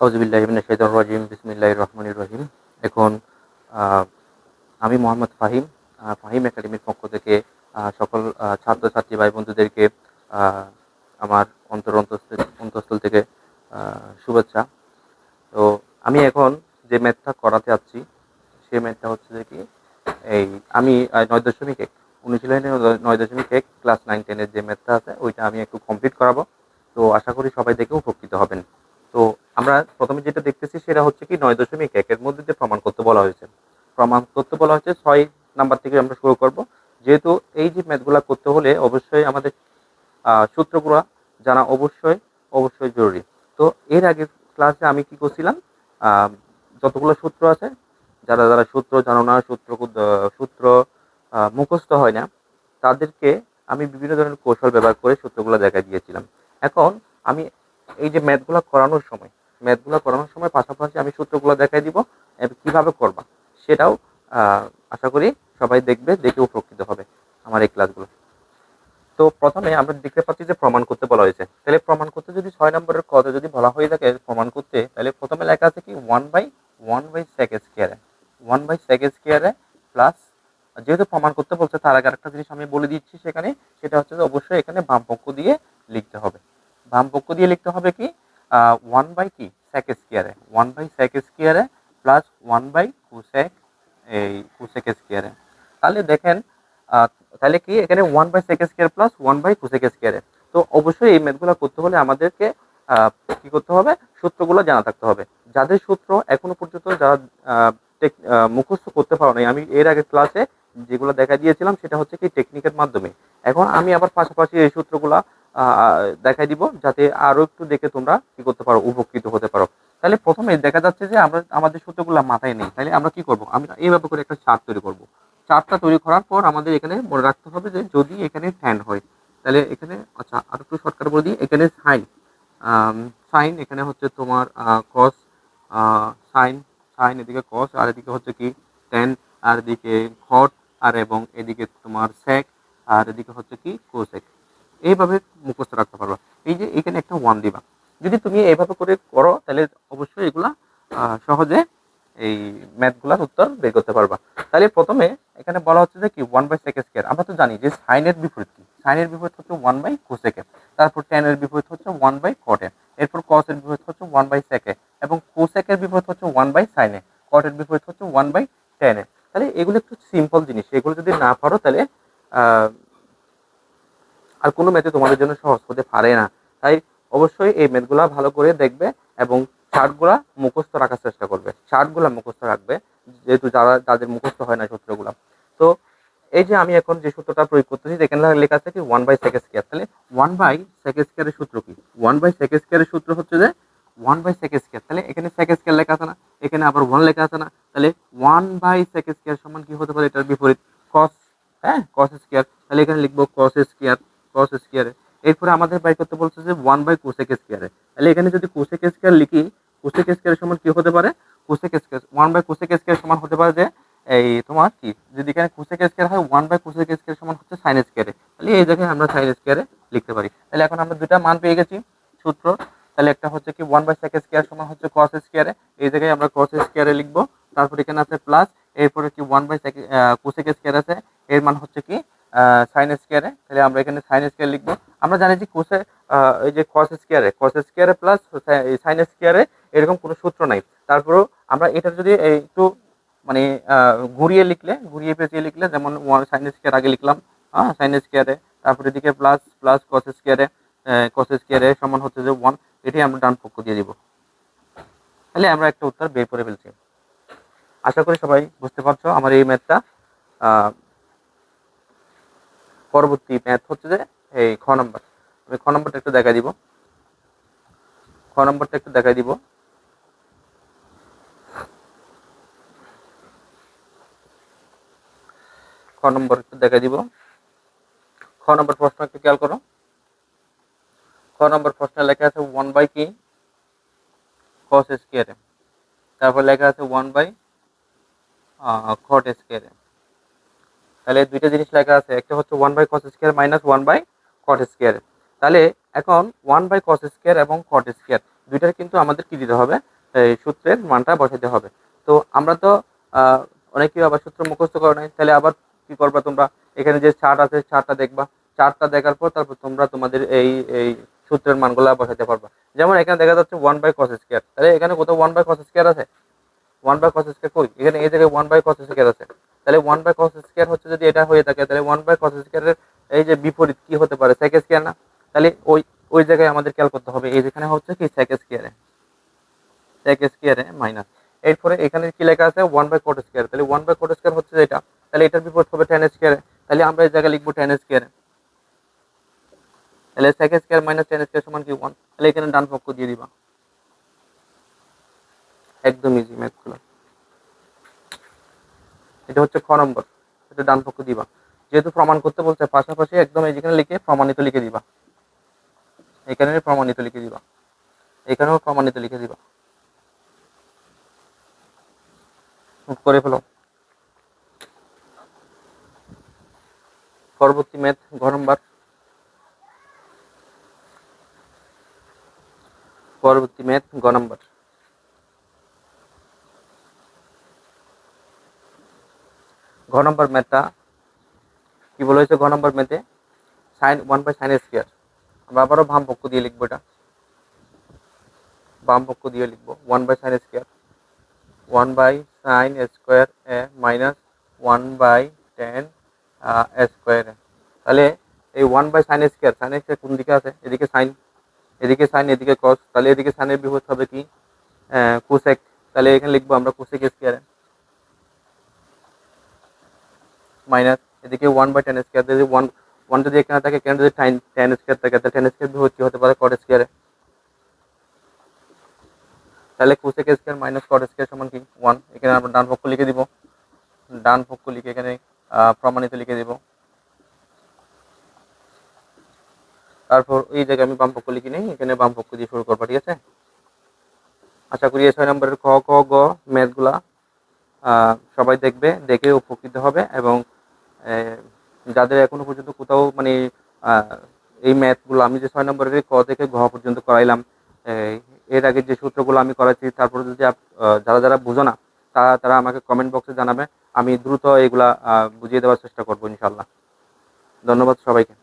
আউযুবিল্লাহি মিনাশ শাইতানির রাজিম। বিসমিল্লাহির রহমানির রহিম। এখন আহ, আমি মোহাম্মদ ফাহিম, ফাহিম একাডেমির পক্ষ থেকে সকল ছাত্রছাত্রী ভাই বন্ধুদেরকে আহ, আমার অন্তঃস্থল থেকে শুভেচ্ছা। তো আমি এখন যে ম্যাথটা করাতে যাচ্ছি সেই ম্যাথটা হচ্ছে যে কি, এই আমি 9.1 অনুশীলনী 9.1 ক্লাস 9-10-এর যে ম্যাথটা আছে ওইটা আমি একটু কমপ্লিট করাবো। তো আশা করি সবাই দেখে উপকৃত হবেন। তো আমরা প্রথমে যেটা দেখতেছি সেটা হচ্ছে কি 9.1-এর মধ্যে যে প্রমাণ করতে বলা হয়েছে, প্রমাণ করতে বলা হচ্ছে 6 নাম্বার থেকে আমরা শুরু করব। যেহেতু এই যে ম্যাথগুলো করতে হলে অবশ্যই আমাদের সূত্রগুলো জানা অবশ্যই জরুরি। তো এর আগের ক্লাসে আমি কি করছিলাম, আহ, যতগুলো সূত্র আছে, যারা যারা সূত্র জানো না, সূত্র মুখস্থ হয় না, তাদেরকে আমি বিভিন্ন ধরনের কৌশল ব্যবহার করে সূত্রগুলো দেখা দিয়েছিলাম। এখন আমি এই যে ম্যাথগুলো করানোর সময় পাশাপাশি আমি সূত্রগুলো দেখাই দিব এবং কিভাবে করবা সেটাও আশা করি সবাই দেখবে, দেখে উপকৃত হবে আমার এই ক্লাসগুলো। তো প্রথমে আমরা দেখতে পাচ্ছি যে প্রমাণ করতে বলা হয়েছে। তাহলে প্রমাণ করতে যদি 6 নম্বরের কথা যদি বলা হয়ে থাকে প্রমাণ করতে, তাহলে প্রথমে লেখা আছে কি ওয়ান বাই সেক স্কোয়ারে, প্লাস, যেহেতু প্রমাণ করতে বলছে তার আগে একটা জিনিস আমি বলে দিচ্ছি সেখানে, সেটা হচ্ছে যে অবশ্যই এখানে বাম পক্ষ দিয়ে লিখতে হবে। বাম পক্ষ দিয়ে লিখতে হবে কি, ওয়ান বাই কি সেক স্কোয়ারে প্লাস ওয়ান বাই কুসেক স্কোয়ারে। তাহলে দেখেন, তাহলে কি এখানে one by sec square plus one by cosec স্কোয়ারে। তো অবশ্যই এই ম্যাথগুলো করতে হলে আমাদেরকে কি করতে হবে, সূত্রগুলো জানা থাকতে হবে। যাদের সূত্র এখনো পর্যন্ত যারা মুখস্থ করতে পারো নাই, আমি এর আগে ক্লাসে যেগুলো দেখা দিয়েছিলাম সেটা হচ্ছে কি টেকনিকের মাধ্যমে। এখন আমি আবার পাশাপাশি এই সূত্রগুলা দেখাই দিব যাতে আরো একটু দেখে তোমরা কি করতে পারো, উপকৃত হতে পারো। তাহলে প্রথমে দেখা যাচ্ছে যে আমরা আমাদের সূত্রগুলো মাথায় নেই, তাহলে আমরা কি করব, আমরা এইভাবে করে একটা চার্ট তৈরি করব। চার্টটা তৈরি করার পর আমাদের এখানে মনে রাখতে হবে যে যদি এখানে ট্যান হয়, তাহলে এখানে, আচ্ছা আর একটু শর্টকাট বলে দিই, এখানে সাইন এখানে হচ্ছে তোমার কস, সাইন সাইন এদিকে কস, আর এদিকে হচ্ছে কি ট্যান, আর এদিকে খট, আর এবং এদিকে তোমার সেক, আর এদিকে হচ্ছে কি কোসেক। এইভাবে মুখস্থ রাখতে পারবা। এই যে এখানে একটা ওয়ান দিবা, যদি তুমি এইভাবে করে করো তাহলে অবশ্যই এগুলা সহজে এই ম্যাথগুলার উত্তর বের করতে পারবা। তাহলে প্রথমে এখানে বলা হচ্ছে যে কি ওয়ান বাই সেক স্কোয়ার, আমরা তো জানি যে সাইনের বিপরীত কি, সাইনের বিপরীত হচ্ছে ওয়ান বাই কোসেকে, তারপর ট্যানের বিপরীত হচ্ছে ওয়ান বাই কটে, এরপর কসের বিপরীত হচ্ছে ওয়ান বাই সেকে, এবং কোসেকের বিপরীত হচ্ছে ওয়ান বাই সাইনে, কটের বিপরীত হচ্ছে ওয়ান বাই টেনে। তাহলে এগুলো একটু সিম্পল জিনিস, এগুলো যদি না পারো তাহলে আহ, আর কোনো ম্যাথে তোমাদের জন্য সহজ হতে পারে না। তাই অবশ্যই এই ম্যাথগুলা ভালো করে দেখবে এবং চার্টগুলা মুখস্থ রাখার চেষ্টা করবে, চার্টগুলা মুখস্থ রাখবে, যেহেতু যাদের মুখস্থ হয় না সূত্রগুলা। তো এই যে আমি এখন যে সূত্রটা প্রয়োগ করতেছি এখানে লেখা আছে কি ওয়ান বাই সেক স্কোয়ার। তাহলে ওয়ান বাই সেক স্কোয়ারের সূত্র কি, ওয়ান বাই সেক স্কোয়ারের সূত্র হচ্ছে যে ওয়ান বাই সেক স্কোয়ার, তাহলে এখানে সেক স্কোয়ার লেখা আছে না, এখানে আবার ওয়ান লেখা আছে না, তাহলে ওয়ান বাই সেক স্কোয়ার সমান কি হতে পারে, এটার বিপরীত কস, হ্যাঁ কস স্কোয়ার, তাহলে এখানে লিখবো কস স্কোয়ারে। এরপরে আমাদের বাই করতে বলছে যে ওয়ান বাই কোসেক স্কোয়ারে, তাহলে এখানে যদি কোসেক স্কোয়ার লিখি, কোসেক স্কোয়ার সমান কি হতে পারে, cosec square one by cosec square সমান হতে পারে যে এই তোমার কি, যদি এখানে কোসেক স্কোয়ার হয় ওয়ান বাই কোসেক স্কোয়ার সমান হচ্ছে সাইন স্কোয়ারে, তাহলে এই জায়গায় আমরা সাইন স্কোয়ারে লিখতে পারি। তাহলে এখন আমরা দুটা মান পেয়ে গেছি সূত্র। তাহলে একটা হচ্ছে কি ওয়ান বাই সেক স্কোয়ার সমান হচ্ছে কস স্কোয়ারে, এই জায়গায় আমরা কস স্কোয়ারে লিখবো, তারপর এখানে আছে প্লাস, এরপরে কি ওয়ান বাই কোসেক স্কোয়ার আছে, এর মান হচ্ছে কি সাইন স্কোয়ারে, তাহলে আমরা এখানে সাইন স্কোয়ার লিখবো। আমরা জানি যে কোসে এই যে কস স্কোয়ারে প্লাস সাইন স্কোয়ারে এরকম কোনো সূত্র নাই। তারপরেও আমরা এটা যদি একটু মানে ঘুরিয়ে পেঁচিয়ে লিখলে, যেমন ওয়ান সাইন স্কোয়ার আগে লিখলাম, হ্যাঁ সাইন স্কোয়ারে, তারপরে এদিকে প্লাস প্লাস কস স্কোয়ারে সমান হচ্ছে যে ওয়ান, এটি আমরা ডান পক্ষ দিয়ে দিব। তাহলে আমরা একটা উত্তর বের করে ফেলছি। আশা করি সবাই বুঝতে পারছো আমার এই ম্যাথটা। পরবর্তী ম্যাথ হচ্ছে যে এই খ নম্বর, আমি খ নম্বরটা একটু দেখাই দিব, খ নম্বরটা একটু দেখাই দিব। খ নম্বর একটু দেখাই দিব। খ নম্বর প্রশ্ন একটু খেয়াল করো। খ নম্বর প্রশ্নে লেখা আছে ওয়ান বাই কি কস স্কোয়ারে, তারপর লেখা আছে ওয়ান বাই কট স্কোয়ারে। তাহলে দুইটা জিনিস লেখা আছে, একটা হচ্ছে one by cos square minus one by cot square. তাহলে এখন ওয়ান বাই কস স্কোয়ার এবং কট স্কোয়ার দুইটার কিন্তু আমাদের কি দিতে হবে, এই সূত্রের মানটা বসাতে হবে। তো আমরা তো অনেকেই আবার সূত্র মুখস্থ করে নাই, তাহলে আবার কি করবা তোমরা, এখানে যে চার্ট আছে চার্টটা দেখবা, চার্টটা দেখার পর তারপর তোমরা তোমাদের এই সূত্রের মানগুলো বসাতে পারবা। যেমন এখানে দেখা যাচ্ছে 1/cos², তাহলে এখানে কোথাও 1/cos² আছে? 1/cos² কই, এখানে এই জায়গায় 1/cos² আছে। তাহলে 1/cos² হচ্ছে, যদি এটা হয়ে থাকে তাহলে 1/cos² এর এই যে বিপরীত কি হতে পারে, sec², না? তাহলে ওই ওই জায়গায় আমাদের খেয়াল করতে হবে, এই যেখানে হচ্ছে কি sec², মাইনাস। এরপরে এখানে কি লেখা আছে 1/cot², তাহলে 1/cot² হচ্ছে এটা, তাহলে এটার বিপরীত হবে tan², তাহলে আমরা এই জায়গায় লিখবো tan², তাহলে sec² মাইনাস tan² সমান কি 1, তাহলে এখানে ডান পক্ষ দিয়ে দিবা। একদম ইজি ম্যাথ গুলো। এটা হচ্ছে খ নম্বর, এটা ডান পক্ষ দিবা। যেহেতু প্রমাণ করতে বলছে, পাশাপাশি একদম এই যেখানে লিখে প্রমাণিত লিখে দিবা, এখানে প্রমাণিত লিখে দিবা, এখানেও প্রমাণিত লিখে দিবা। নোট করে ফেলো। পরবর্তী ম্যাথ ঘ নম্বর, পরবর্তী ম্যাথ গ নম্বর। ঘ নম্বর ম্যাথটা কি বলা হয়েছে, ঘ নম্বর ম্যাথে সাইন 1/sin², আমরা আবারও বাম পক্ষ দিয়ে লিখবো, এটা বাম পক্ষ দিয়ে লিখবো 1/sin² 1/sin² মাইনাস 1/tan²। তাহলে এই 1/sin², sin² কোন দিকে আছে, এদিকে সাইন, এদিকে সাইন, এদিকে কস, তাহলে এদিকে সাইনের বিপরীত হবে কি কোসেক, তাহলে এখানে লিখবো আমরা কোসেক² মাইনাস এদিকে 1/tan², যদি 1 যদি এখানে থাকে, এখানে যদি tan² থাকে, তাহলে tan² বিপরীত কি হতে পারে, cot²। তাহলে কোসেক² মাইনাস cot² সমান কি 1, এখানে আমরা ডান পক্ষ লিখে দিব, ডান পক্ষ লিখে এখানে প্রমাণিত লিখে দিব। তারপর এই জায়গায় আমি বাম পক্ষ লিখি নেই, এখানে বাম পক্ষ দিয়ে শুরু করবো, ঠিক আছে? আশা করি এই 6 নম্বরের ক খ গ ম্যাথগুলা সবাই দেখবে, দেখে উপকৃত হবে। এবং যাদের এখনো পর্যন্ত কোথাও মানে এই ম্যাথগুলো আমি যে 6 নম্বরের ক থেকে ঘ পর্যন্ত করাইলাম, এর আগে যে সূত্রগুলো আমি করাচ্ছি, তারপরে যদি যারা যারা বুঝো না, তারা আমাকে কমেন্ট বক্সে জানাবে, আমি দ্রুত এগুলা বুঝিয়ে দেওয়ার চেষ্টা করবো ইনশাল্লাহ। ধন্যবাদ সবাইকে।